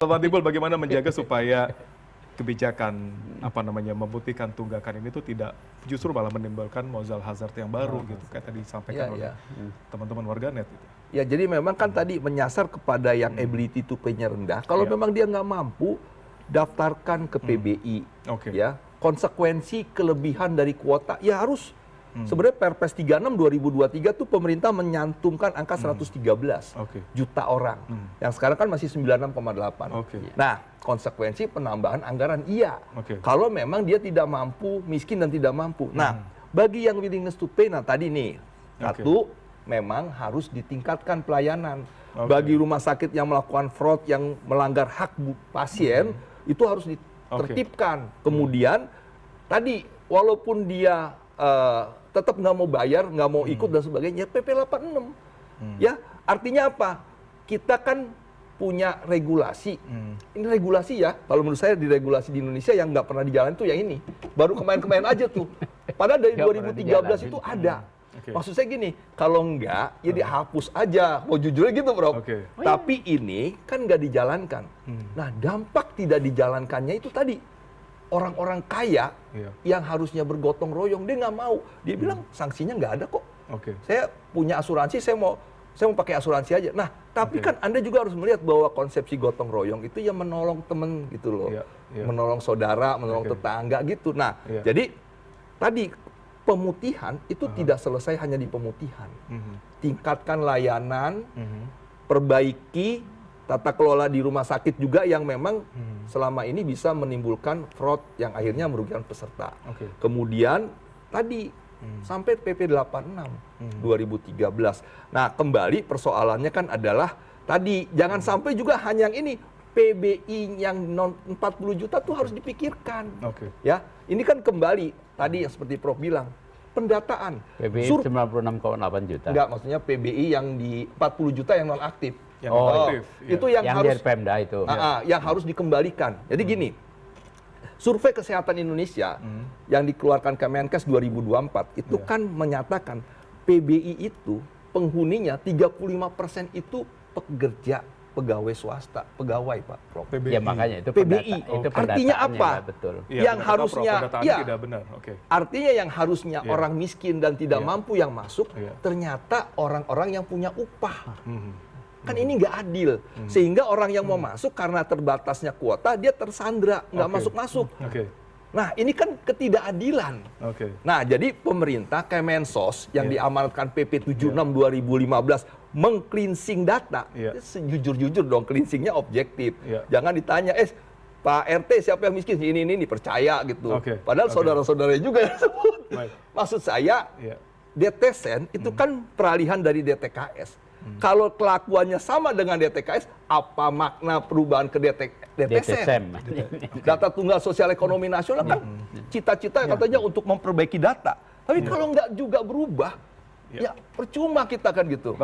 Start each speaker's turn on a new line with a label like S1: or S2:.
S1: Pak Timbul, bagaimana menjaga supaya kebijakan membuktikan tunggakan ini tuh tidak justru malah menimbulkan modal hazard yang baru gitu kayak tadi disampaikan oleh teman-teman warganet gitu.
S2: Ya, jadi memang kan tadi menyasar kepada yang ability to pay-nya rendah. Kalau memang dia nggak mampu, daftarkan ke PBI. Ya, konsekuensi kelebihan dari kuota ya harus. Sebenarnya Perpres 36 2023 tuh pemerintah menyantumkan angka 113 juta orang. Yang sekarang kan masih 96,8. Nah, konsekuensi penambahan anggaran iya. Kalau memang dia tidak mampu, miskin dan tidak mampu. Nah, bagi yang willingness to pay, nah tadi nih, satu, memang harus ditingkatkan pelayanan. Bagi rumah sakit yang melakukan fraud, yang melanggar hak pasien, itu harus ditertibkan. Kemudian, tadi, walaupun dia tetap nggak mau bayar, nggak mau ikut dan sebagainya, PP 86. Ya, artinya apa? Kita kan punya regulasi. Ini regulasi ya, kalau menurut saya di regulasi di Indonesia yang nggak pernah dijalan itu yang ini. Baru kemarin-kemarin aja tuh. Padahal dari 2013 itu ada. Maksud saya gini, kalau enggak, ya dihapus aja. Mau jujurnya gitu, Bro. Tapi ini kan nggak dijalankan. Nah, dampak tidak dijalankannya itu tadi. Orang-orang kaya yang harusnya bergotong royong, dia nggak mau. Dia bilang sanksinya nggak ada kok. Saya punya asuransi, saya mau pakai asuransi aja. Nah, tapi kan Anda juga harus melihat bahwa konsepsi gotong royong itu yang menolong temen gitu loh. Menolong saudara, menolong tetangga gitu. Nah, jadi tadi pemutihan itu tidak selesai hanya di pemutihan. Tingkatkan layanan, perbaiki tata kelola di rumah sakit juga yang memang selama ini bisa menimbulkan fraud yang akhirnya merugikan peserta. Kemudian tadi sampai PP 86 2013. Nah, kembali persoalannya kan adalah tadi jangan sampai juga hanya yang ini PBI yang 40 juta tuh harus dipikirkan. Ya, ini kan kembali tadi yang seperti Prof bilang pendataan.
S3: PBI 96,8 juta.
S2: Enggak, maksudnya PBI yang di 40 juta yang non aktif. Itu yang harus
S3: Pemda itu.
S2: Yang harus dikembalikan. Jadi gini, survei kesehatan Indonesia yang dikeluarkan Kemenkes 2024 itu kan menyatakan PBI itu penghuninya 35% itu pekerja pegawai swasta, pegawai Pak Prof.
S3: Ya makanya itu
S2: PBI.
S3: Itu
S2: artinya apa?
S3: Betul.
S2: Yang harusnya
S1: tidak benar.
S2: Artinya yang harusnya orang miskin dan tidak mampu yang masuk, ternyata orang-orang yang punya upah. Kan ini nggak adil, sehingga orang yang mau masuk karena terbatasnya kuota dia tersandra, nggak masuk-masuk. Nah, ini kan ketidakadilan. Nah, jadi pemerintah Kemensos yang diamanatkan PP 76 2015 meng-cleansing data, sejujur-jujur dong, cleansingnya objektif. Jangan ditanya, Pak RT siapa yang miskin, ini percaya gitu. Padahal saudara-saudaranya juga yang sebut. Maksud saya, DTSen itu kan peralihan dari DTKS. Kalau kelakuannya sama dengan DTKS, apa makna perubahan ke DTSen? Data Tunggal Sosial Ekonomi Nasional kan cita-cita katanya untuk memperbaiki data. Tapi kalau nggak juga berubah, ya percuma kita kan gitu.